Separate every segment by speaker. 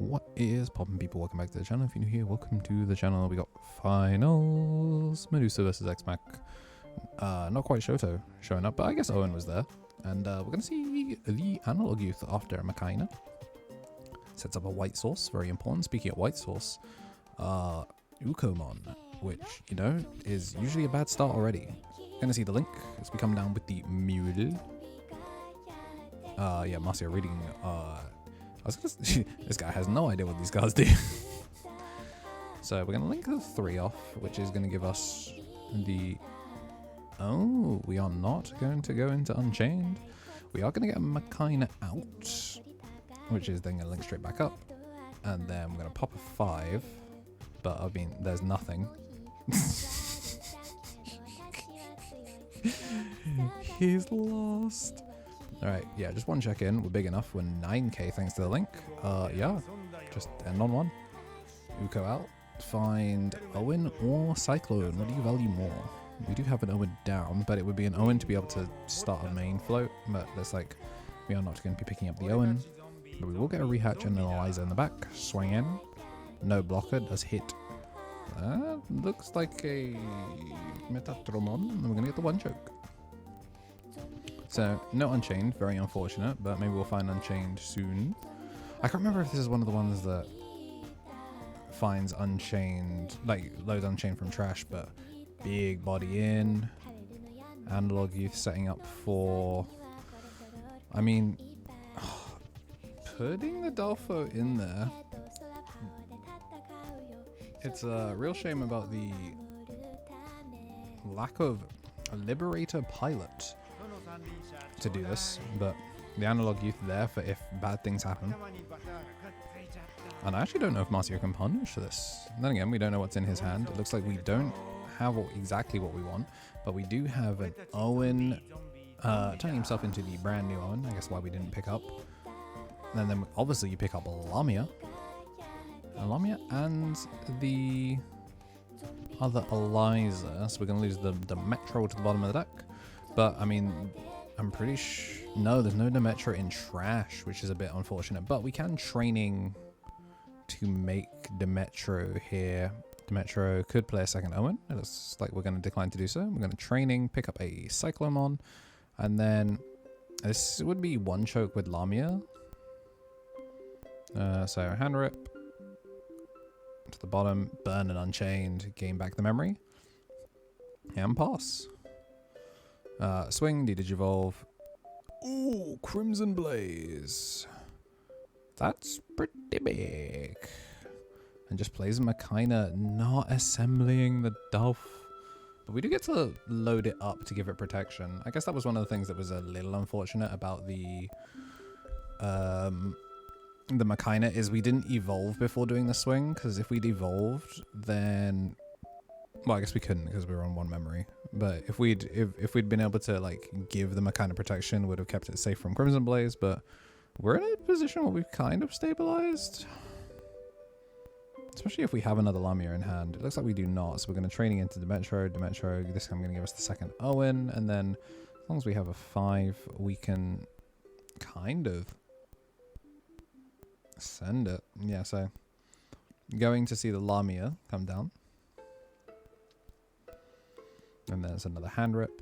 Speaker 1: What is poppin', people? Welcome back to the channel. If you're new here, welcome to the channel. We got finals. Medusa versus ExMac. Not quite Shoto showing up, but I guess Owen was there. And we're going to see the analog youth after Makaina. Sets up a white source, very important. Speaking of white source, Ukomon, which, you know, is usually a bad start already. Gonna see the link as we come down with the mule. Yeah, Marcia reading, this guy has no idea what these cards do. So we're gonna link the 3 off, which is gonna give us the, oh, we are not going to go into Unchained. We are gonna get Makaina out, which is then gonna link straight back up. And then we're gonna pop a 5, but I mean, there's nothing. He's lost. Alright, yeah, just one check in. We're big enough. We're 9k thanks to the link. Yeah, just end on 1. Uko out. Find Owen or Cyclone. What do you value more? We do have an Owen down, but it would be an Owen to be able to start a main float. But there's like, we are not going to be picking up the Owen. But we will get a rehatch and an Eliza in the back. Swing in. No blocker. Does hit. Looks like a Medusamon. And we're going to get the 1 choke. So, no Unchained, very unfortunate, but maybe we'll find Unchained soon. I can't remember if this is one of the ones that finds Unchained, like loads Unchained from trash, but big body in. Analog youth setting up for, I mean, putting the Dolpho in there. It's a real shame about the lack of a Liberator pilot to do this, but the analog youth there for if bad things happen. And I actually don't know if Marcio can punish this. And then again, we don't know what's in his hand. It looks like we don't have exactly what we want, but we do have an Owen turning himself into the brand new Owen. I guess why we didn't pick up. And then obviously you pick up Lamia. And the other Eliza. So we're going to lose the Metro to the bottom of the deck. But I mean, I'm pretty no, there's no Demetro in trash, which is a bit unfortunate. But we can training to make Demetro here. Demetro could play a second Owen. It looks like we're going to decline to do so. We're going to training, pick up a Cyclomon, and then this would be 1 choke with Lamia. So hand rip to the bottom, burn and Unchained, gain back the memory, and pass. Swing, Digivolve. Ooh, Crimson Blaze. That's pretty big. And just plays Makaina, not assembling the Dolph. But we do get to load it up to give it protection. I guess that was one of the things that was a little unfortunate about the Makaina is we didn't evolve before doing the swing, because if we'd evolved, then, well, I guess we couldn't because we were on 1 memory. But if we'd been able to like give them a kind of protection, would have kept it safe from Crimson Blaze. But we're in a position where we've kind of stabilized, especially if we have another Lamia in hand. It looks like we do not, so we're going to training into Demetro. This time going to give us the second Owen, and then as long as we have a 5, we can kind of send it. Yeah, so going to see the Lamia come down. And there's another hand rip.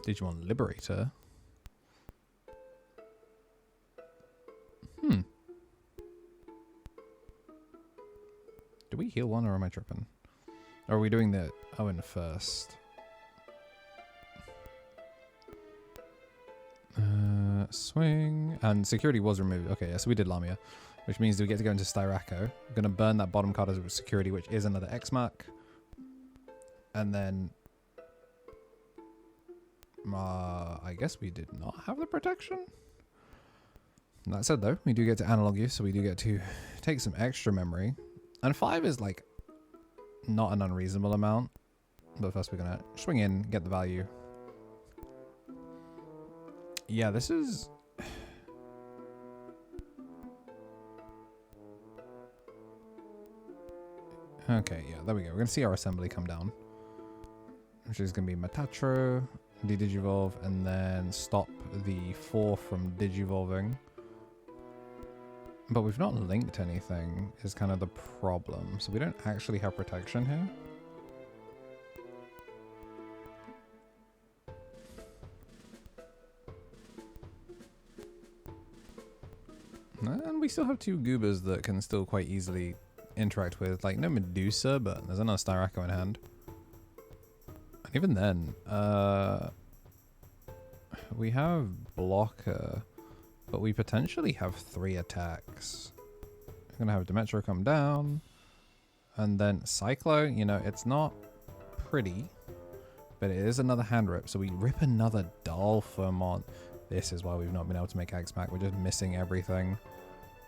Speaker 1: Digimon Liberator. Do we heal 1 or am I tripping? Or are we doing the Owen first? Swing. And security was removed. Okay, yeah, so we did Lamia. Which means we get to go into Styraco. We're going to burn that bottom card as security, which is another ExMac. And then, I guess we did not have the protection. That said, though, we do get to analog use, so we do get to take some extra memory. And 5 is, like, not an unreasonable amount. But first we're going to swing in, get the value. Yeah, this is... Okay, yeah, there we go. We're going to see our assembly come down, which is going to be Metatro, Digivolve, and then stop the 4 from Digivolving. But we've not linked anything is kind of the problem. So we don't actually have protection here. And we still have two Goobers that can still quite easily interact with. Like, no Medusa, but there's another Styraco in hand. And even then, we have Blocker, but we potentially have 3 attacks. We're gonna have Demetro come down, and then Cyclo, you know, it's not pretty, but it is another hand rip, so we rip another Dolphimon. This is why we've not been able to make ExMac. We're just missing everything.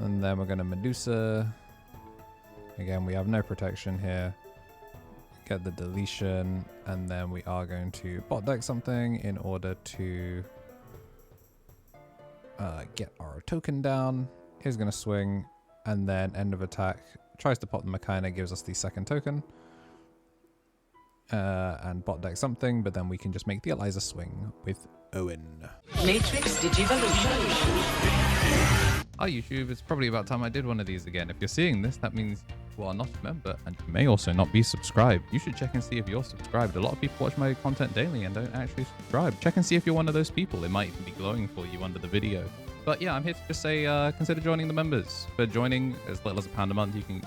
Speaker 1: And then we're going to Medusa. Again, we have no protection here. Get the deletion. And then we are going to bot deck something in order to get our token down. He's going to swing. And then end of attack. Tries to pop the Mechina, gives us the second token. And bot deck something. But then we can just make the Eliza swing with Owen.
Speaker 2: Matrix Digivolution.
Speaker 1: Hi YouTube, it's probably about time I did one of these again. If you're seeing this, that means you are not a member and you may also not be subscribed. You should check and see if you're subscribed. A lot of people watch my content daily and don't actually subscribe. Check and see if you're one of those people. It might even be glowing for you under the video. But yeah, I'm here to just say consider joining the members. For joining as little as £1 a month, you can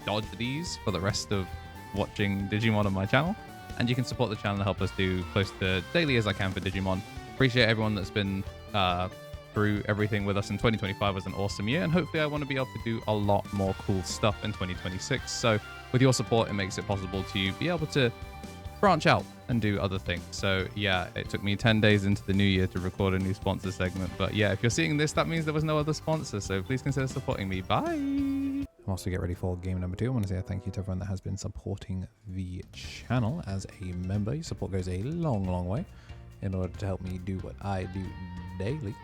Speaker 1: dodge these for the rest of watching Digimon on my channel. And you can support the channel and help us do close to daily as I can for Digimon. Appreciate everyone that's been through everything with us. In 2025 was an awesome year, and hopefully I want to be able to do a lot more cool stuff in 2026. So with your support, it makes it possible to be able to branch out and do other things. So yeah, it took me 10 days into the new year to record a new sponsor segment. But yeah, if you're seeing this, that means there was no other sponsor. So please consider supporting me. Bye. I'm also get ready for game number 2. I want to say a thank you to everyone that has been supporting the channel as a member. Your support goes a long, long way in order to help me do what I do daily.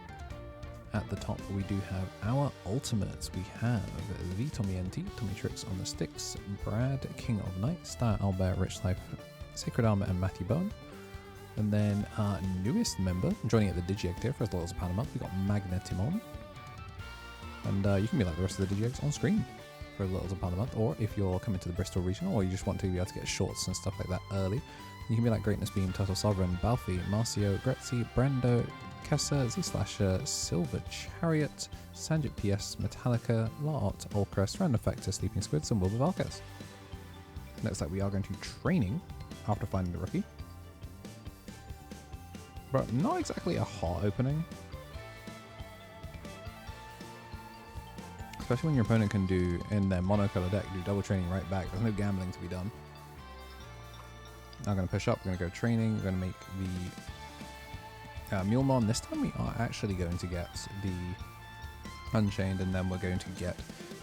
Speaker 1: At the top, we do have our ultimates. We have the Tommy NT, Tommy Tricks on the Sticks, Brad, King of Night, Star Albert, Rich Life, Sacred Armor, and Matthew Bone. And then our newest member, joining at the Digi tier for as little as £1 a month, we got Magnetimon. And you can be like the rest of the Digi on screen for as little as £1 a month, or if you're coming to the Bristol region, or you just want to be able to get shorts and stuff like that early, you can be like Greatness Beam, Turtle Sovereign, Balfi, Marcio, Gretzi, Brando, Kessa, Z-Slasher, Silver Chariot, Sanjit PS, Metallica, Lot, Allcrest, Random Factor, Sleeping Squids, and Wilbur Valkes. Next up, we are going to training after finding the rookie. But not exactly a hot opening. Especially when your opponent can do, in their monocolor deck, do double training right back. There's no gambling to be done. I'm going to push up, we're going to go training, we're going to make the Mulemon. This time we are actually going to get the Unchained, and then we're going to get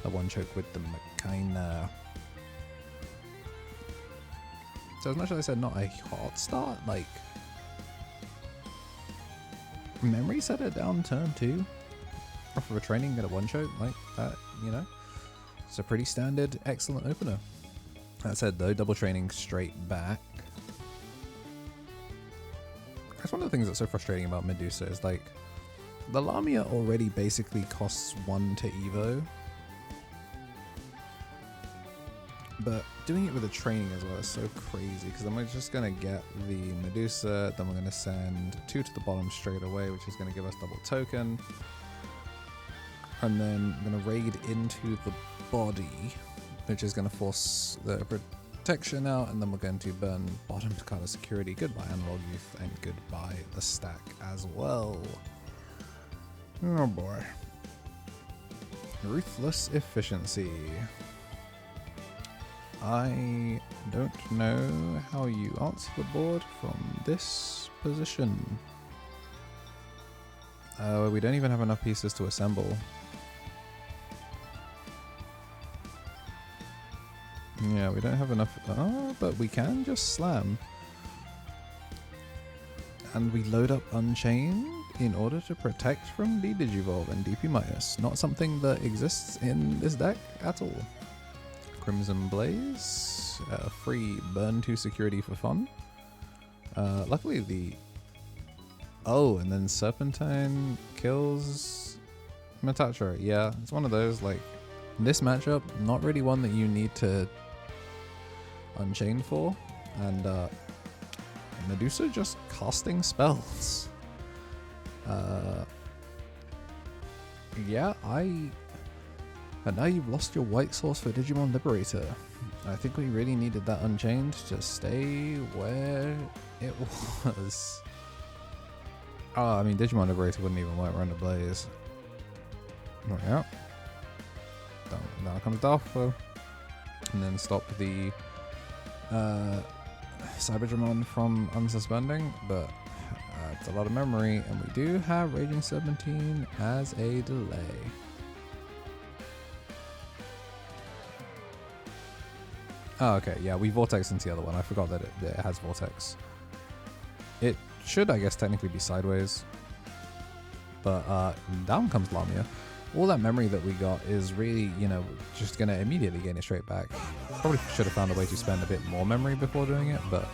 Speaker 1: a one choke with the Mechina. So as much as I said not a hot start, like memory set it down turn 2 off of a training, get a one choke like that, you know. It's a pretty standard excellent opener. That said though, double training straight back. That's one of the things that's so frustrating about Medusa is like the Lamia already basically costs 1 to Evo, but doing it with a training as well is so crazy, because then we're just going to get the Medusa, then we're going to send 2 to the bottom straight away, which is going to give us double token, and then we're going to raid into the body, which is going to force the protection out, and then we're going to burn bottom card of security. Goodbye Analog Youth, and goodbye the stack as well. Oh boy. Ruthless Efficiency. I don't know how you answer the board from this position. We don't even have enough pieces to assemble. Yeah, we don't have enough, but we can just slam. And we load up Unchained in order to protect from the Digivolve and DP-. Not something that exists in this deck at all. Crimson Blaze, free burn 2 security for fun. Luckily the... Oh, and then Serpentine kills Metatra, yeah, it's one of those, like, this matchup, not really one that you need to unchain for, and Medusa just casting spells. Yeah, and now you've lost your white source for Digimon Liberator. I think we really needed that unchained to stay where it was. Oh, I mean, Digimon Liberator wouldn't even work around the Blaze. Oh, yeah. Down comes Dalfo. And then stop the Cyberdramon from unsuspending, but it's a lot of memory, and we do have Raging 17 as a delay. Oh, okay, yeah, we Vortex into the other one. I forgot that it has Vortex. It should, I guess, technically be sideways. But down comes Lamia. All that memory that we got is really, you know, just going to immediately gain it straight back. Probably should have found a way to spend a bit more memory before doing it, but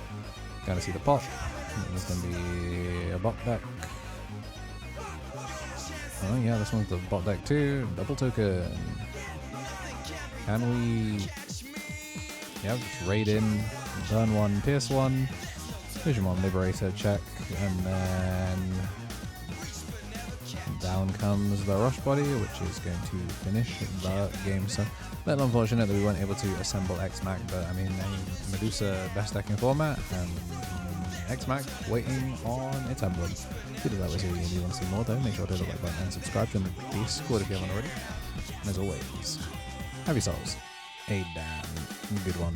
Speaker 1: going to see the pot. There's going to be a bot deck. Oh yeah, this one's the bot deck too. Double token. Can we... Yeah, just raid in, turn 1, pierce 1, Digimon Liberator check, and then down comes the Rush Body, which is going to finish the game. So, a little unfortunate that we weren't able to assemble ExMac, but I mean, Medusa best deck in format, and ExMac waiting on its emblem. If you do that, if you want to see more though, make sure to hit the like button and subscribe to the Discord if you haven't already. And as always, have yourselves a damn good one.